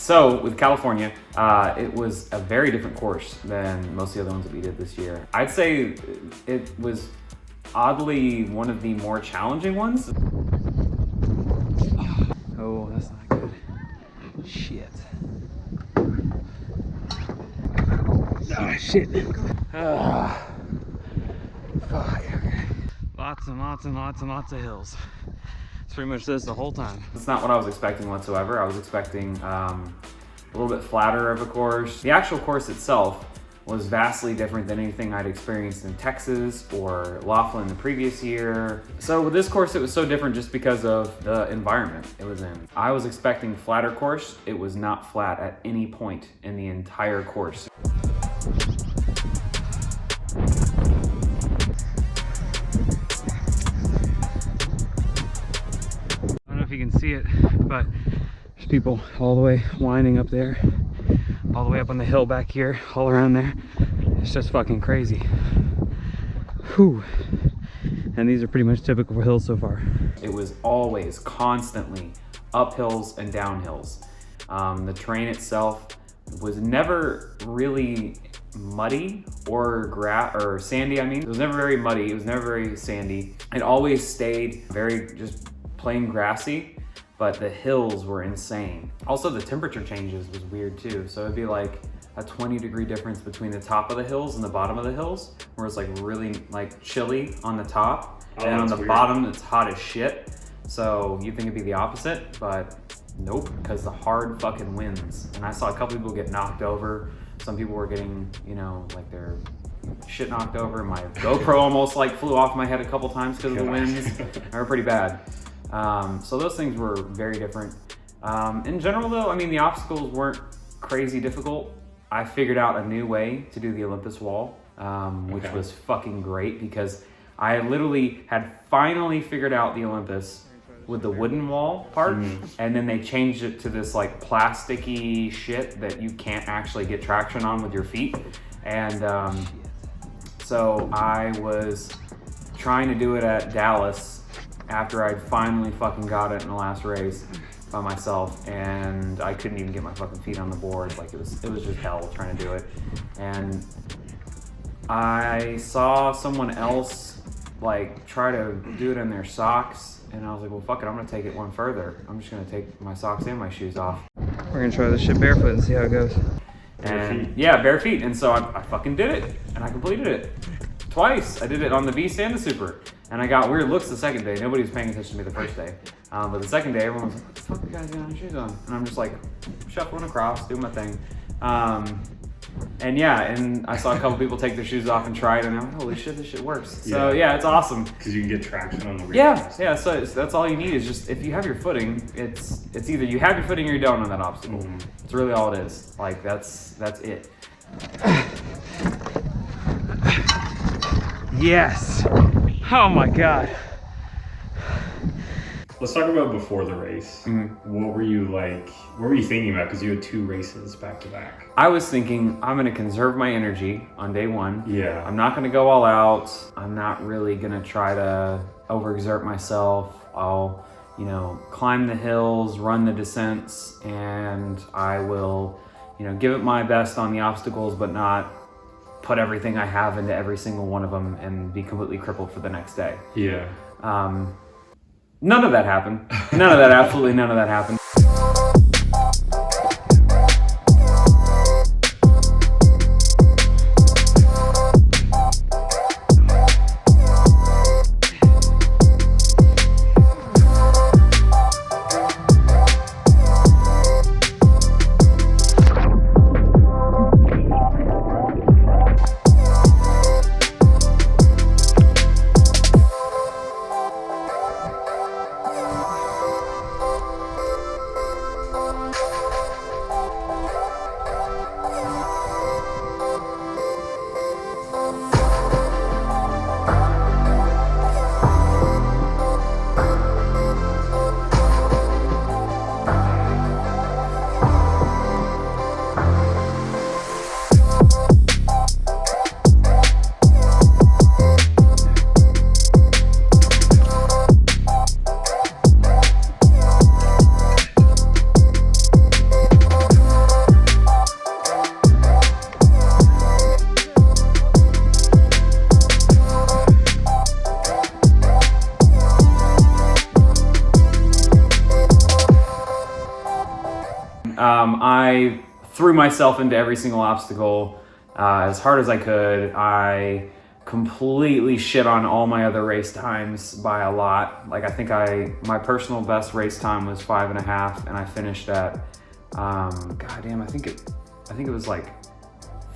So with California, it was a very different course than most of the other ones that we did this year. I'd say it was oddly one of the more challenging ones. Oh, that's not good. Shit. Oh, shit. Fuck. Okay. Lots and lots and lots and lots of hills. It's pretty much this the whole time. It's not what I was expecting whatsoever. I was expecting a little bit flatter of a course. The actual course itself was vastly different than anything I'd experienced in Texas or Laughlin the previous year. So with this course, it was so different just because of the environment it was in. I was expecting flatter course. It was not flat at any point in the entire course. I don't know if you can see it, but there's people all the way winding up there, all the way up on the hill back here, all around there. It's just fucking crazy. Whew. And these are pretty much typical hills so far. It was always constantly uphills and downhills. The terrain itself was never really muddy or sandy. I mean, it was never very muddy. It was never very sandy. It always stayed very just plain grassy, but the hills were insane. Also, the temperature changes was weird too. So it'd be like a 20-degree difference between the top of the hills and the bottom of the hills, where it's like really like chilly on the top, and on the bottom it's hot as shit. So you'd think it'd be the opposite, but nope, because the hard fucking winds. And I saw a couple people get knocked over. Some people were getting, you know, like their shit knocked over. My GoPro almost like flew off my head a couple times because of the winds. They were pretty bad. So those things were very different. In general though, I mean, the obstacles weren't crazy difficult. I figured out a new way to do the Olympus wall, which was fucking great because I literally had finally figured out the Olympus with the wooden wall part, and then they changed it to this like plasticky shit that you can't actually get traction on with your feet. And so I was trying to do it at Dallas after I'd finally fucking got it in the last race by myself, and I couldn't even get my fucking feet on the board. Like it was just hell trying to do it. And I saw someone else like try to do it in their socks, and I was like, well, fuck it, I'm gonna take it one further. I'm just gonna take my socks and my shoes off. We're gonna try this shit barefoot and see how it goes. And yeah, bare feet. And so I fucking did it, and I completed it twice. I did it on the Beast and the Super, and I got weird looks the second day. Nobody was paying attention to me the first day, but the second day, everyone was like, what the fuck, the guy's got his shoes on? And I'm just like shuffling across, doing my thing. And yeah, and I saw a couple people take their shoes off and try it, and I'm like, holy shit, this shit works. Yeah. So yeah, it's awesome. Because you can get traction on the rear. Yeah, so that's all you need is just, if you have your footing, it's either you have your footing or you don't on that obstacle. It's really all it is. Like, that's it. Yes. Oh my God. Let's talk about before the race. What were you thinking about? Because you had 2 races back to back. I was thinking, I'm gonna conserve my energy on day one. Yeah. I'm not gonna go all out. I'm not really gonna try to overexert myself. I'll, you know, climb the hills, run the descents, and I will, you know, give it my best on the obstacles, but not put everything I have into every single one of them and be completely crippled for the next day. Yeah. None of that happened. Absolutely none of that happened. I threw myself into every single obstacle as hard as I could. I completely shit on all my other race times by a lot. Like, I think my personal best race time was 5.5, and I finished at, goddamn, I think it was like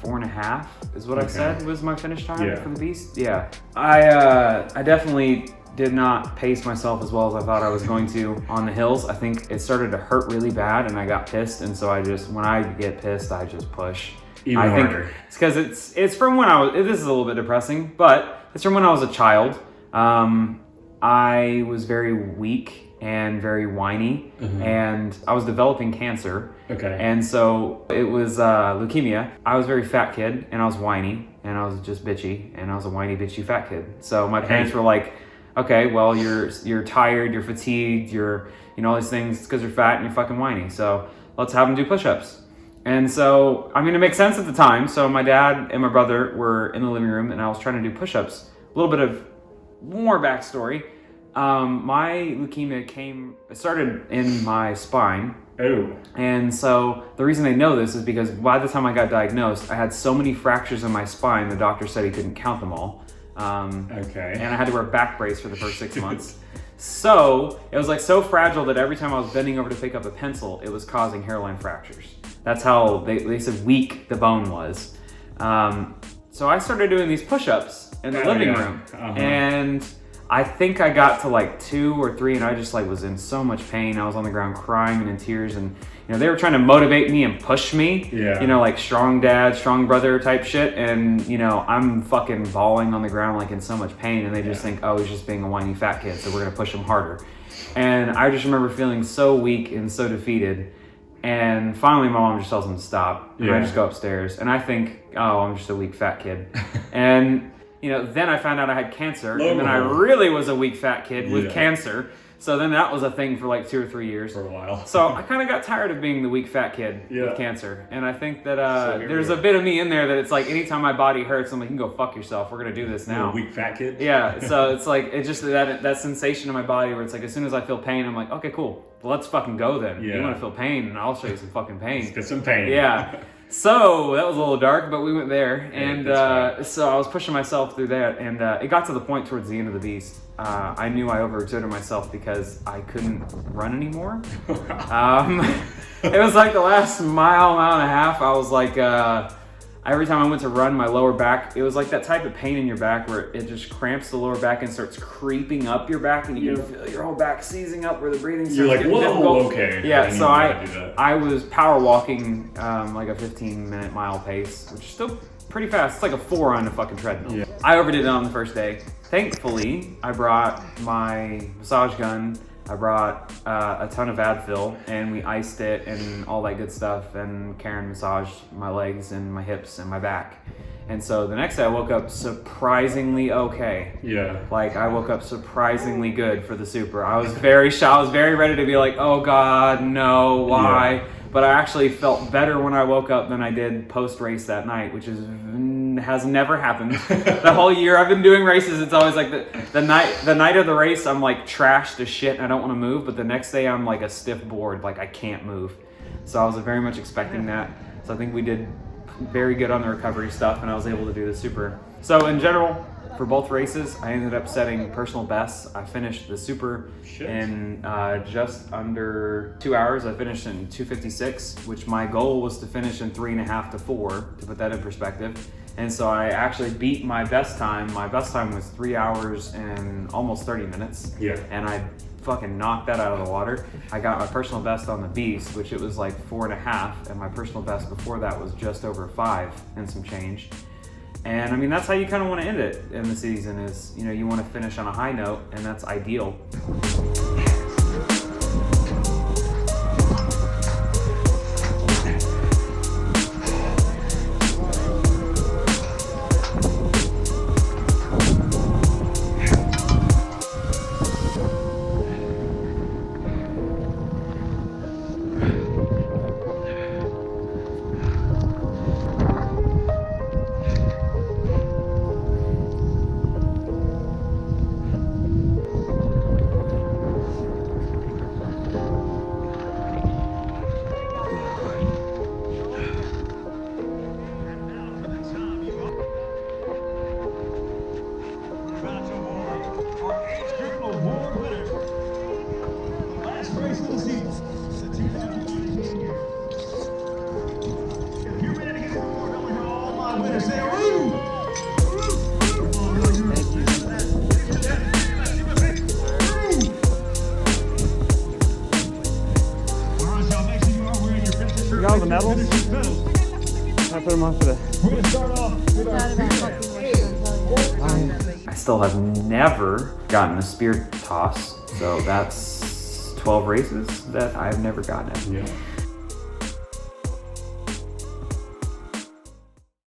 4.5 is what I said was my finish time for the Beast. Yeah, I definitely did not pace myself as well as I thought I was going to on the hills. I think it started to hurt really bad, and I got pissed. And so when I get pissed, I just push. Even I think harder. it's because it's from when I was. This is a little bit depressing, but it's from when I was a child. I was very weak and very whiny, and I was developing cancer. Okay. And so it was leukemia. I was a very fat kid, and I was whiny, and I was just bitchy, and I was a whiny, bitchy fat kid. So my parents were like, okay, well, you're tired, you're fatigued, you're, all these things because you're fat and you're fucking whiny. So let's have them do push-ups. And so, I mean, it makes sense at the time. So my dad and my brother were in the living room, and I was trying to do push-ups. A little bit of more backstory. My leukemia started in my spine. Oh. And so the reason they know this is because by the time I got diagnosed, I had so many fractures in my spine, the doctor said he couldn't count them all. Okay. And I had to wear a back brace for the first 6 months. So it was like so fragile that every time I was bending over to pick up a pencil, it was causing hairline fractures. That's how they said weak the bone was. So I started doing these push-ups in the living room. And I think I got to like 2 or 3, and I just like was in so much pain. I was on the ground crying and in tears, and they were trying to motivate me and push me. Yeah. Like strong dad, strong brother type shit. And I'm fucking bawling on the ground like in so much pain, and they just think, oh, he's just being a whiny fat kid, so we're gonna push him harder. And I just remember feeling so weak and so defeated. And finally, my mom just tells him to stop. And I just go upstairs, and I think, oh, I'm just a weak fat kid. And then I found out I had cancer, and then I really was a weak fat kid with cancer. So then that was a thing for like 2 or 3 years. For a while. So I kind of got tired of being the weak fat kid with cancer. And I think that there's a bit of me in there that it's like anytime my body hurts, I'm like, you can go fuck yourself. We're going to do this now. You're a weak fat kid? Yeah. So it's like, it's just that sensation in my body where it's like, as soon as I feel pain, I'm like, okay, cool. Well, let's fucking go then. Yeah. You want to feel pain, and I'll show you some fucking pain. Let's get some pain. Yeah. So that was a little dark, but we went there, and so I was pushing myself through that, and it got to the point towards the end of the Beast. I knew I overexerted myself because I couldn't run anymore. It was like the last mile and a half. I was like, every time I went to run, my lower back, it was like that type of pain in your back where it just cramps the lower back and starts creeping up your back, and you can feel your whole back seizing up where the breathing starts getting difficult. Okay. Yeah, so I was power walking like a 15-minute mile pace, which is still pretty fast. It's like a 4 on a fucking treadmill. Yeah. I overdid it on the first day. Thankfully, I brought my massage gun, I brought a ton of Advil, and we iced it and all that good stuff, and Karen massaged my legs and my hips and my back. And so the next day I woke up surprisingly okay. Yeah. Like, I woke up surprisingly good for the Super. I was very shocked. I was very ready to be like, oh God, no, why? Yeah. But I actually felt better when I woke up than I did post-race that night, which has never happened. The whole year I've been doing races, it's always like the night of the race, I'm like trashed as shit and I don't want to move, but the next day I'm like a stiff board, like I can't move. So I was very much expecting that. So I think we did very good on the recovery stuff, and I was able to do the Super. So in general, for both races, I ended up setting personal bests. I finished the Super in just under 2 hours. I finished in 2:56, which my goal was to finish in 3.5 to 4, to put that in perspective. And so I actually beat my best time. My best time was 3 hours and almost 30 minutes. Yeah. And I fucking knocked that out of the water. I got my personal best on the Beast, which it was like 4.5, and my personal best before that was just over 5 and some change. And I mean, that's how you kind of want to end it in the season is, you want to finish on a high note, and that's ideal. got all the medals? I put them on for the... We're gonna start off with our I still have never gotten a spear toss, so that's 12 races that I've never gotten it. Yeah.